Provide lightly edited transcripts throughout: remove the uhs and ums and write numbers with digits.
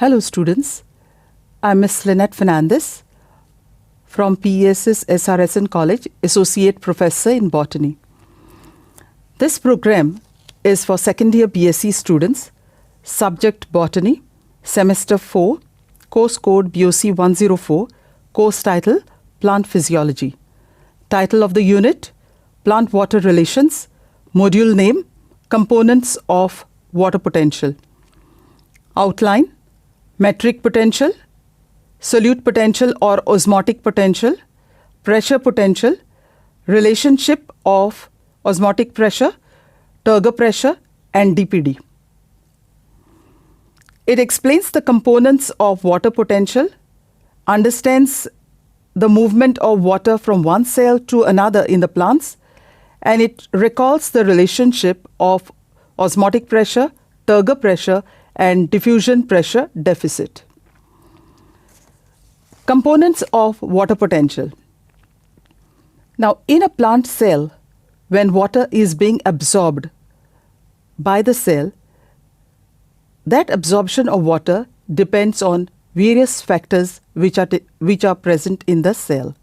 Hello students, I'm Ms. Lynette Fernandez from PES's SRSN College, Associate Professor in Botany. This program is for second year BSc students, subject Botany, semester 4, course code BOC 104, course title Plant Physiology. Title of the unit, Plant-Water Relations, module name, Components of Water Potential. Outline, metric potential, solute potential or osmotic potential, pressure potential, relationship of osmotic pressure, turgor pressure and DPD. It explains the components of water potential, understands the movement of water from one cell to another in the plants, and it recalls the relationship of osmotic pressure, turgor pressure and diffusion pressure deficit. Components of water potential. Now, in a plant cell, when water is being absorbed by the cell, that absorption of water depends on various factors which are present in the cell.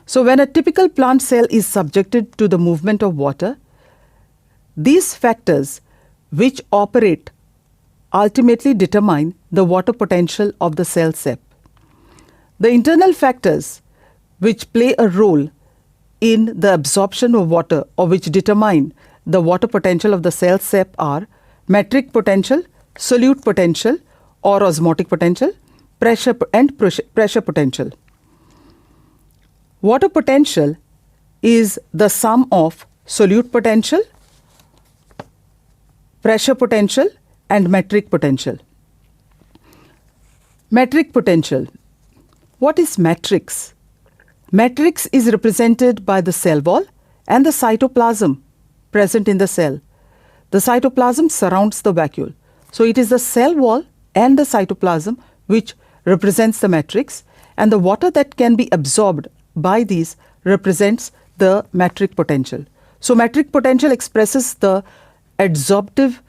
So, when a typical plant cell is subjected to the movement of water, these factors which operate ultimately determine the water potential of the cell sep. The internal factors which play a role in the absorption of water or which determine the water potential of the cell sep are metric potential, solute potential or osmotic potential, pressure potential. Water potential is the sum of solute potential, pressure potential and metric potential. Metric potential. What is matrix? Matrix is represented by the cell wall and the cytoplasm present in the cell. The cytoplasm surrounds the vacuole. So it is the cell wall and the cytoplasm which represents the matrix, and the water that can be absorbed by these represents the metric potential. So metric potential expresses the adsorptive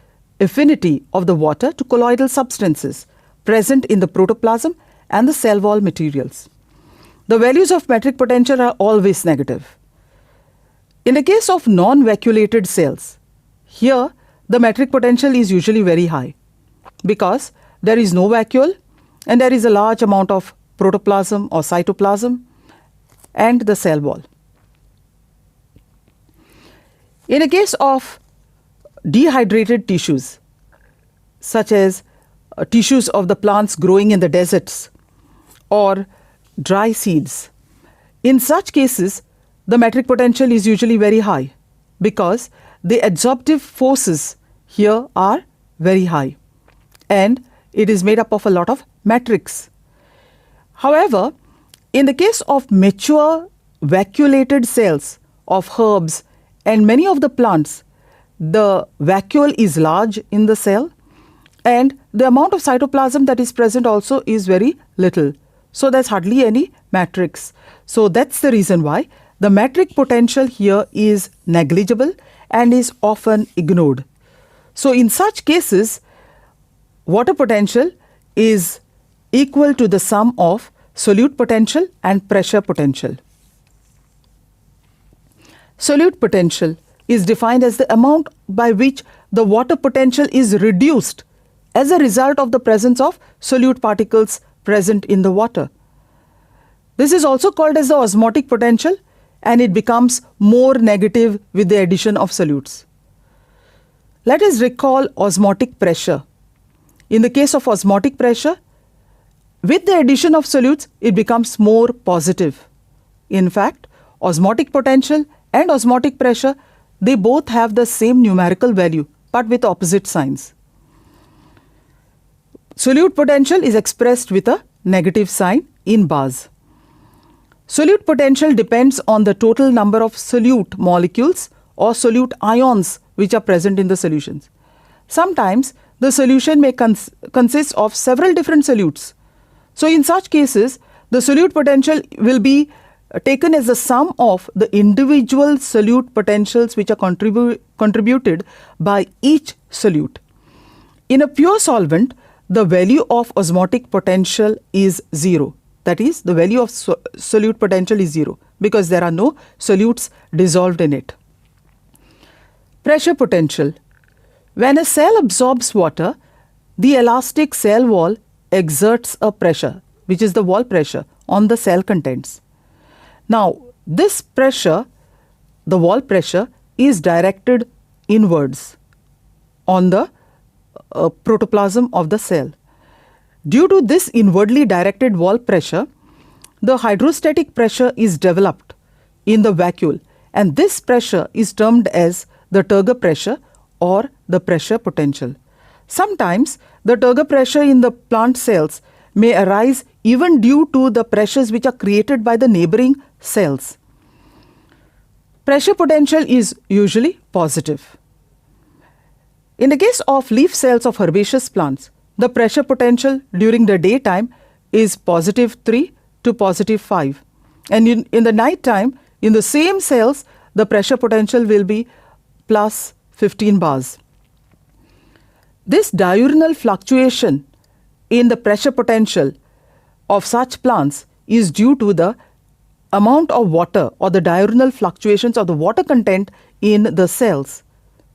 affinity of the water to colloidal substances present in the protoplasm and the cell wall materials. The values of metric potential are always negative. In the case of non-vacuolated cells, here the metric potential is usually very high because there is no vacuole and there is a large amount of protoplasm or cytoplasm and the cell wall. In a case of dehydrated tissues, such as tissues of the plants growing in the deserts or dry seeds, in such cases, the metric potential is usually very high because the adsorptive forces here are very high and it is made up of a lot of matrix. However, in the case of mature vacuolated cells of herbs and many of the plants, the vacuole is large in the cell and the amount of cytoplasm that is present also is very little. So there's hardly any matrix. So that's the reason why the metric potential here is negligible and is often ignored. So in such cases, water potential is equal to the sum of solute potential and pressure potential. Solute potential is defined as the amount by which the water potential is reduced as a result of the presence of solute particles present in the water. This is also called as the osmotic potential and it becomes more negative with the addition of solutes. Let us recall osmotic pressure. In the case of osmotic pressure, with the addition of solutes, it becomes more positive. In fact, osmotic potential and osmotic pressure, they both have the same numerical value but with opposite signs. Solute potential is expressed with a negative sign in bars. Solute potential depends on the total number of solute molecules or solute ions which are present in the solutions. Sometimes the solution may consist of several different solutes. So in such cases, the solute potential will be taken as the sum of the individual solute potentials which are contributed by each solute. In a pure solvent, the value of osmotic potential is 0. That is, the value of solute potential is 0 because there are no solutes dissolved in it. Pressure potential. When a cell absorbs water, the elastic cell wall exerts a pressure, which is the wall pressure, on the cell contents. Now, this pressure, the wall pressure, is directed inwards on the protoplasm of the cell. Due to this inwardly directed wall pressure, the hydrostatic pressure is developed in the vacuole, and this pressure is termed as the Turger pressure or the pressure potential. Sometimes the Turger pressure in the plant cells may arise even due to the pressures which are created by the neighboring cells. Pressure potential is usually positive. In the case of leaf cells of herbaceous plants, the pressure potential during the daytime is positive 3 to positive 5. And in the night time, in the same cells, the pressure potential will be plus 15 bars. This diurnal fluctuation in the pressure potential of such plants is due to the amount of water or the diurnal fluctuations of the water content in the cells.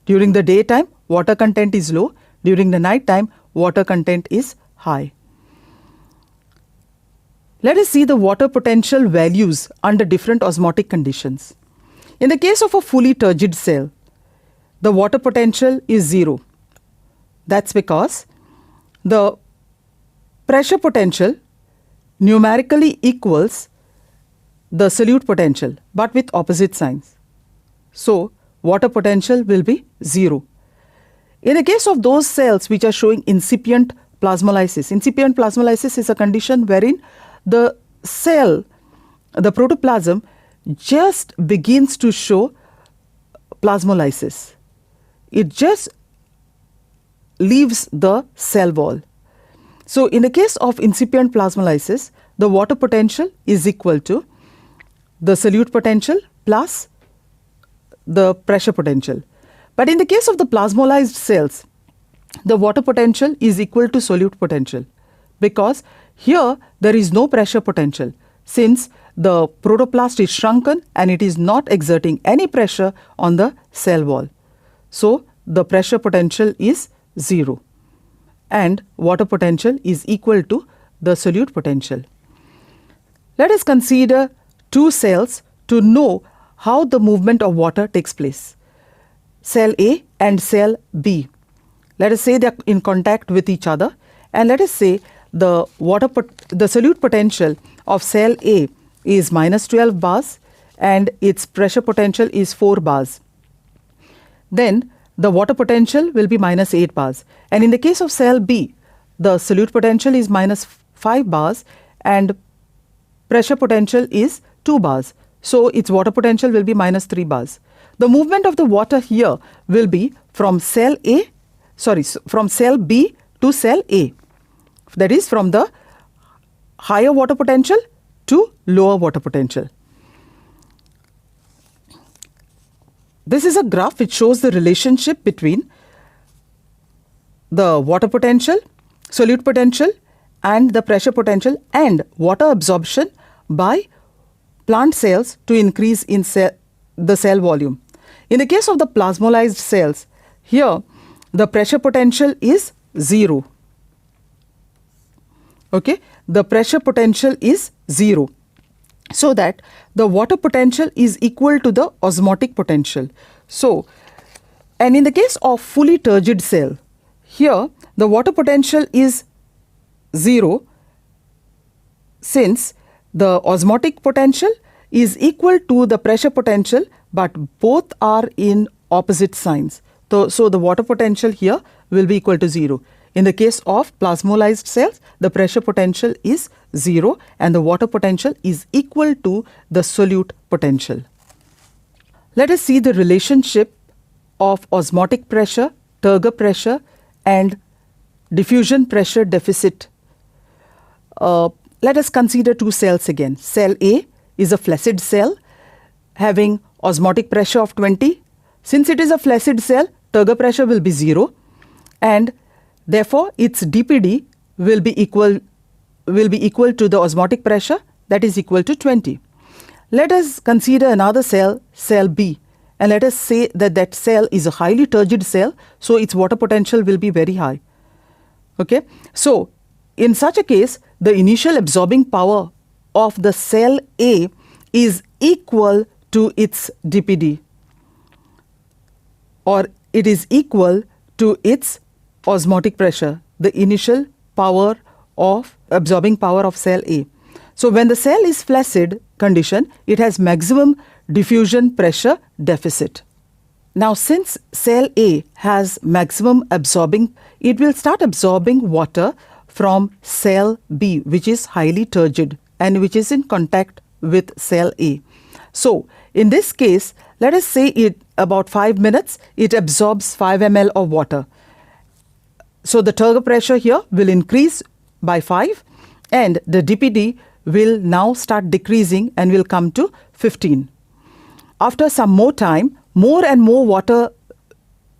During the daytime, water content is low. During the night time, water content is high. Let us see the water potential values under different osmotic conditions. In the case of a fully turgid cell, the water potential is 0. That's because the pressure potential numerically equals the solute potential, but with opposite signs. So, water potential will be 0. In the case of those cells which are showing incipient plasmolysis is a condition wherein the cell, the protoplasm, just begins to show plasmolysis. It just leaves the cell wall. So, in the case of incipient plasmolysis, the water potential is equal to the solute potential plus the pressure potential. But in the case of the plasmolysed cells, the water potential is equal to solute potential because here there is no pressure potential since the protoplast is shrunken and it is not exerting any pressure on the cell wall. So, the pressure potential is 0 and water potential is equal to the solute potential. Let us consider two cells to know how the movement of water takes place. Cell A and cell B. Let us say they are in contact with each other, and let us say the solute potential of cell A is minus 12 bars and its pressure potential is 4 bars. Then the water potential will be minus 8 bars. And in the case of cell B, the solute potential is minus 5 bars and pressure potential is 2 bars. So its water potential will be minus 3 bars. The movement of the water here will be from cell B to cell A. That is from the higher water potential to lower water potential. This is a graph which shows the relationship between the water potential, solute potential and the pressure potential and water absorption by plant cells to increase in the cell volume. In the case of the plasmolysed cells, here the pressure potential is 0. Okay, the pressure potential is 0. So that the water potential is equal to the osmotic potential. So, and in the case of fully turgid cell, here the water potential is 0 since the osmotic potential is equal to the pressure potential, but both are in opposite signs. So the water potential here will be equal to 0. In the case of plasmolysed cells, the pressure potential is 0 and the water potential is equal to the solute potential. Let us see the relationship of osmotic pressure, Turger pressure and diffusion pressure deficit. Let us consider two cells again. Cell A is a flaccid cell having osmotic pressure of 20. Since it is a flaccid cell, Turger pressure will be 0 and Therefore, its dPd will be equal to the osmotic pressure, that is equal to 20. Let us consider another cell, cell B, and let us say that that cell is a highly turgid cell, so its water potential will be very high. Okay, so in such a case, the initial absorbing power of the cell A is equal to its dPd, or it is equal to its osmotic pressure, the initial power of absorbing power of cell A. So when the cell is flaccid condition, it has maximum diffusion pressure deficit. Now since cell A has maximum absorbing, it will start absorbing water from cell B, which is highly turgid and which is in contact with cell A. So in this case, let us say it about 5 minutes, it absorbs 5 ml of water. So the turgor pressure here will increase by 5 and the dPd will now start decreasing and will come to 15. After some more time, more and more water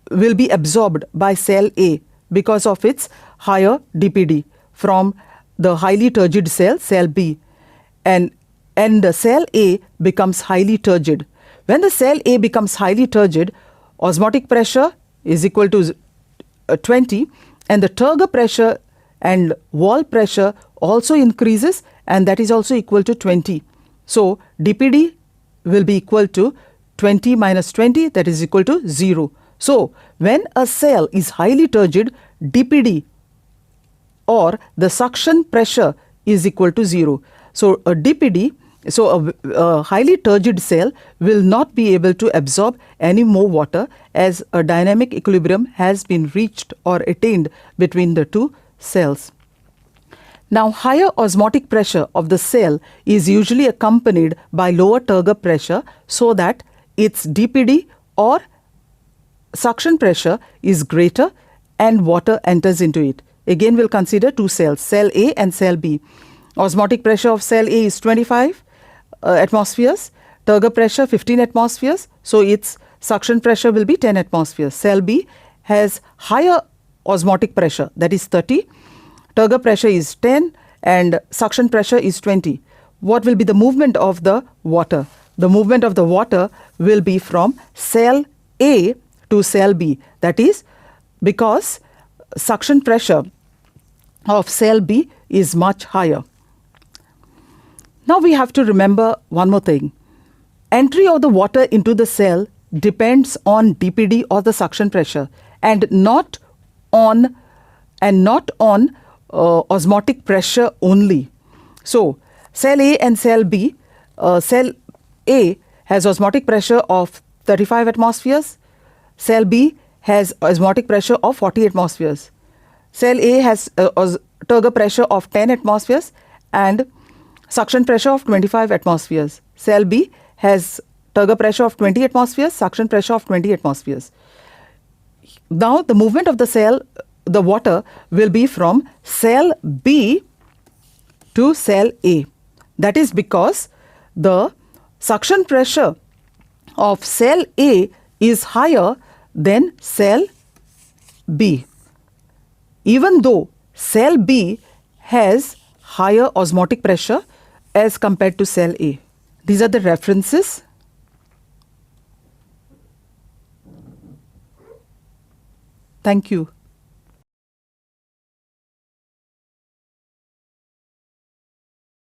will be absorbed by cell A because of its higher dPd from the highly turgid cell, cell B. And the cell A becomes highly turgid. When the cell A becomes highly turgid, osmotic pressure is equal to 20 and the turgor pressure and wall pressure also increases and that is also equal to 20. So dPd will be equal to 20 minus 20, that is equal to 0. So when a cell is highly turgid, dPd or the suction pressure is equal to 0. So a dPd, so a highly turgid cell will not be able to absorb any more water as a dynamic equilibrium has been reached or attained between the two cells. Now higher osmotic pressure of the cell is usually accompanied by lower turgor pressure so that its dPd or suction pressure is greater and water enters into it. Again we'll consider two cells, cell A and cell B. Osmotic pressure of cell A is 25 atmospheres, turgor pressure 15 atmospheres, so its suction pressure will be 10 atmospheres. Cell B has higher osmotic pressure, that is 30, turgor pressure is 10 and suction pressure is 20. What will be the movement of the water? The movement of the water will be from cell A to cell B, that is because suction pressure of cell B is much higher. Now we have to remember one more thing. Entry of the water into the cell depends on dPd or the suction pressure and not on osmotic pressure only. So cell A and cell B, cell A has osmotic pressure of 35 atmospheres, cell B has osmotic pressure of 40 atmospheres. Cell A has turgor pressure of 10 atmospheres and suction pressure of 25 atmospheres. Cell B has turgor pressure of 20 atmospheres, suction pressure of 20 atmospheres. Now the movement of the cell, the water will be from cell B to cell A. That is because the suction pressure of cell A is higher than cell B, even though cell B has higher osmotic pressure as compared to cell A. These are the references. Thank you.